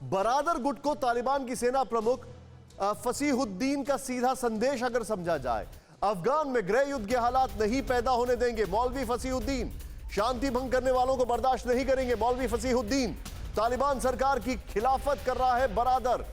बरादर गुट को तालिबान की सेना प्रमुख फसीहुद्दीन का सीधा संदेश अगर समझा जाए, अफगान में गृह युद्ध के हालात नहीं पैदा होने देंगे मौलवी फसीहुद्दीन। शांति भंग करने वालों को बर्दाश्त नहीं करेंगे मौलवी फसीहुद्दीन। तालिबान सरकार की खिलाफत कर रहा है बरादर।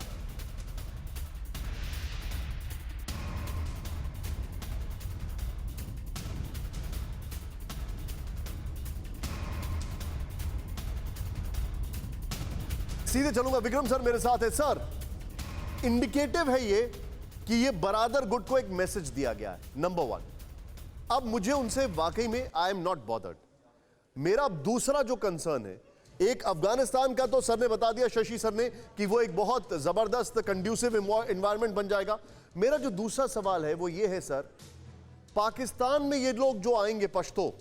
सीधे चलूंगा, विक्रम सर मेरे साथ है। सर, इंडिकेटिव है ये कि ये बरादर गुट को एक मैसेज दिया गया है, नंबर वन। अब मुझे उनसे वाकई में आई एम नॉट बॉदर्ड। मेरा दूसरा जो कंसर्न है, एक अफगानिस्तान का तो सर ने बता दिया, शशि सर ने, कि वो एक बहुत जबरदस्त कंड्यूसिव एनवायरनमेंट बन जाएगा। मेरा जो दूसरा सवाल है वो ये है सर, पाकिस्तान में ये लोग जो आएंगे पश्तो,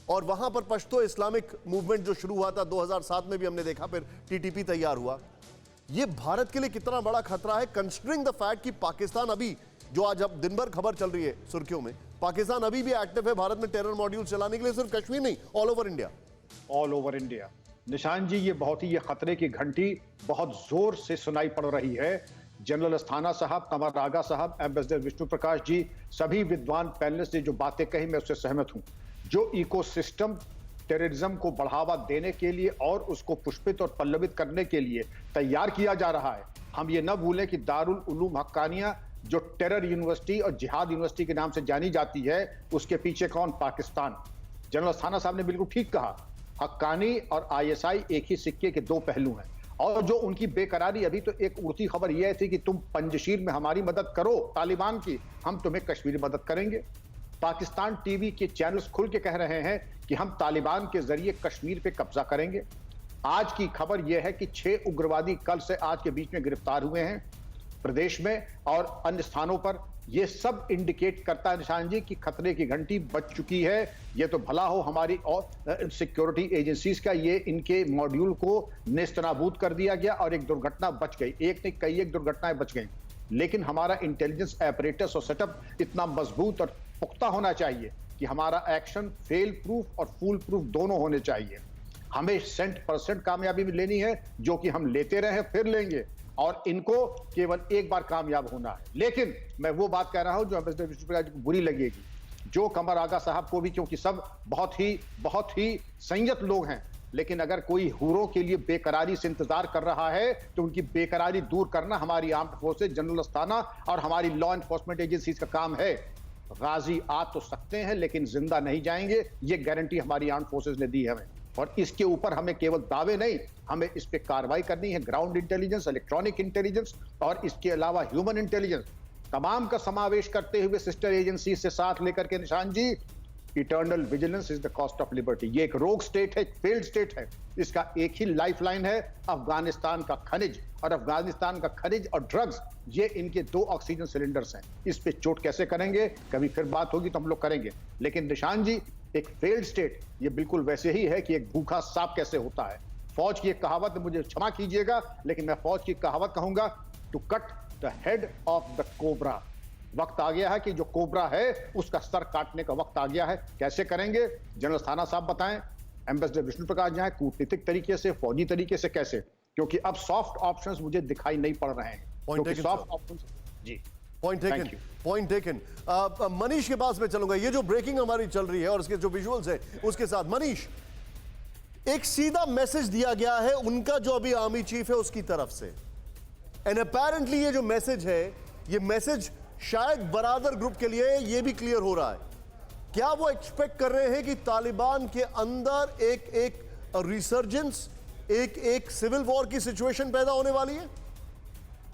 और वहां पर पश्तो इस्लामिक मूवमेंट जो शुरू हुआ था 2007 में भी हमने देखा, फिर टीटीपी तैयार हुआ, ये भारत के लिए कितना बड़ा खतरा है कंसिडरिंग द फैक्ट कि पाकिस्तान अभी, जो आज अब दिन भर खबर चल रही है सुर्खियों में, पाकिस्तान अभी भी एक्टिव है भारत में टेरर मॉड्यूल चलाने के लिए, सिर्फ कश्मीर नहीं, all over India. All over India. निशान जी, ये बहुत ही ये खतरे की घंटी बहुत जोर से सुनाई पड़ रही है। जनरल अस्थाना साहब, कमर रागा साहब, एम्बेसडर विष्णु प्रकाश जी, सभी विद्वान पैनलिस्ट ने जो बातें कही मैं उससे सहमत हूं। जो इकोसिस्टम टेररिज्म को बढ़ावा देने के लिए और उसको पुष्पित और पल्लवित करने के लिए तैयार किया जा रहा है, हम ये न भूलें कि दारुल उलूम हक्कानिया जो टेरर यूनिवर्सिटी और जिहाद यूनिवर्सिटी के नाम से जानी जाती है, उसके पीछे कौन? पाकिस्तान। जनरल अस्थाना साहब ने बिल्कुल ठीक कहा, हक्कानी और आईएसआई एक ही सिक्के के दो पहलू हैं। और जो उनकी बेकरारी, अभी तो एक उड़ती खबर यह थी कि तुम पंजशीर में हमारी मदद करो तालिबान की, हम तुम्हें कश्मीर में मदद करेंगे। पाकिस्तान टीवी के चैनल्स खुल के कह रहे हैं कि हम तालिबान के जरिए कश्मीर पे कब्जा करेंगे। आज की खबर यह है कि 6 उग्रवादी कल से आज के बीच में गिरफ्तार हुए हैं प्रदेश में और अन्य स्थानों पर। यह सब इंडिकेट करता है निशान जी कि खतरे की घंटी बज चुकी है। यह तो भला हो हमारी और सिक्योरिटी एजेंसीज का, ये इनके मॉड्यूल को नेस्तनाबूद कर दिया गया और एक दुर्घटना बच गई। एक नहीं, कई एक दुर्घटनाएं बच गई। लेकिन हमारा इंटेलिजेंस एपरेटस और सेटअप इतना मजबूत और पुख्ता होना चाहिए कि हमारा एक्शन फेल प्रूफ और फूल प्रूफ दोनों होने चाहिए। हमें 100% कामयाबी में लेनी है, जो कि हम लेते रहे फिर लेंगे, और इनको केवल एक बार कामयाब होना है। लेकिन मैं वो बात कह रहा हूं जो एम्बेसडर विष्णु प्रकाश जी को बुरी लगेगी, जो कमर आगा साहब को भी, क्योंकि सब बहुत ही संयत लोग हैं, लेकिन अगर कोई हुरों के लिए बेकरारी से इंतजार कर रहा है तो उनकी बेकरारी दूर करना हमारी आर्म्ड फोर्सेज, जनरल अस्थाना और हमारी लॉ एनफोर्समेंट एजेंसीज का काम है। गाजी आ तो सकते हैं लेकिन जिंदा नहीं जाएंगे, ये गारंटी हमारी आर्म्ड फोर्सेज ने दी है हमें। और इसके ऊपर हमें केवल दावे नहीं, हमें इस पे कार्रवाई करनी है। ग्राउंड इंटेलिजेंस, इलेक्ट्रॉनिक इंटेलिजेंस और इसके अलावा ह्यूमन इंटेलिजेंस, तमाम का समावेश करते हुए सिस्टर एजेंसी से साथ लेकर के Nishan ji, eternal vigilance is the cost of liberty. ये एक रोग स्टेट है, एक फेल्ड स्टेट है। इसका एक ही लाइफलाइन है, अफगानिस्तान का खनिज। और अफगानिस्तान का खनिज और ड्रग्स, ये इनके 2 ऑक्सीजन सिलेंडर्स हैं। इस पे चोट कैसे करेंगे, कभी फिर बात होगी तो हम लोग करेंगे। लेकिन निशान जी, एक फेल्ड स्टेट ये बिल्कुल वैसे ही है कि एक भूखा सांप कैसे होता है। फौज की एक कहावत, मुझे क्षमा कीजिएगा लेकिन मैं फौज की कहावत कहूंगा, to cut the head of the cobra. वक्त आ गया है कि जो कोबरा है उसका सर काटने का वक्त आ गया है। कैसे करेंगे, जनरल अस्थाना साहब बताएं, एम्बेसडर विष्णु प्रकाश जहां, कूटनीतिक तरीके से, फौजी तरीके से, कैसे? क्योंकि अब सॉफ्ट ऑप्शंस मुझे दिखाई नहीं पड़ रहे हैं, क्योंकि सॉफ्ट ऑप्शंस जी। Point taken. मनीष के पास में चलूंगा। ये जो ब्रेकिंग हमारी चल रही है और इसके जो विजुअल्स है उसके साथ, मनीष, एक सीधा मैसेज दिया गया है उनका जो अभी आर्मी चीफ है उसकी तरफ से, एंड अपेरेंटली ये जो मैसेज है, ये मैसेज शायद बरादर ग्रुप के लिए ये भी क्लियर हो रहा है। क्या वो एक्सपेक्ट कर रहे हैं कि तालिबान के अंदर एक रिसर्जेंस, एक सिविल वॉर की सिचुएशन पैदा होने वाली है?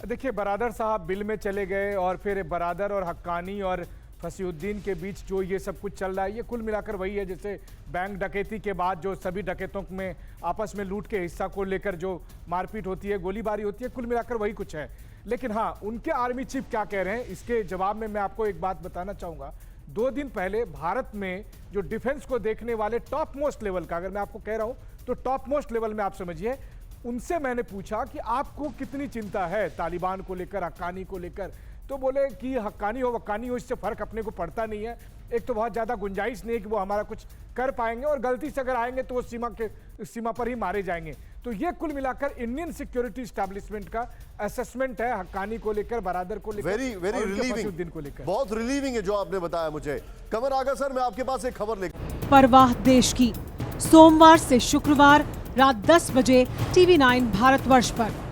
देखिए, बरादर साहब बिल में चले गए और फिर बरादर और हक्कानी और फसीहुद्दीन के बीच जो ये सब कुछ चल रहा है, ये कुल मिलाकर वही है जैसे बैंक डकैती के बाद जो सभी डकैतों में आपस में लूट के हिस्सा को लेकर जो मारपीट होती है, गोलीबारी होती है, कुल मिलाकर वही कुछ है। लेकिन हाँ, उनके आर्मी चीफ क्या कह रहे हैं, इसके जवाब में मैं आपको एक बात बताना चाहूँगा। 2 दिन पहले भारत में जो डिफेंस को देखने वाले टॉप मोस्ट लेवल का, अगर मैं आपको कह रहा हूँ तो टॉप मोस्ट लेवल में आप समझिए, उनसे मैंने पूछा कि आपको कितनी चिंता है तालिबान को लेकर, हक्कानी को लेकर। तो बोले कि हक्कानी हो वक्कानी हो, इससे फर्क अपने को पड़ता नहीं है। एक तो बहुत ज़्यादा गुंजाइश नहीं है कि वो हमारा कुछ कर पाएंगे, और गलती से अगर आएंगे तो वो सीमा पर ही मारे जाएंगे। तो ये कुल मिलाकर इंडियन सिक्योरिटी एस्टैब्लिशमेंट का असेसमेंट है हक्कानी को लेकर, बरादर को लेकर, वेरी वेरी और उनके रिलीविंग फसीहुद्दीन को लेकर। बहुत रिलीविंग है जो आपने बताया मुझे। कमर आगा सर, मैं आपके पास एक खबर लेकर परवाह देश की, सोमवार से शुक्रवार रात 10 बजे TV9 भारतवर्ष पर।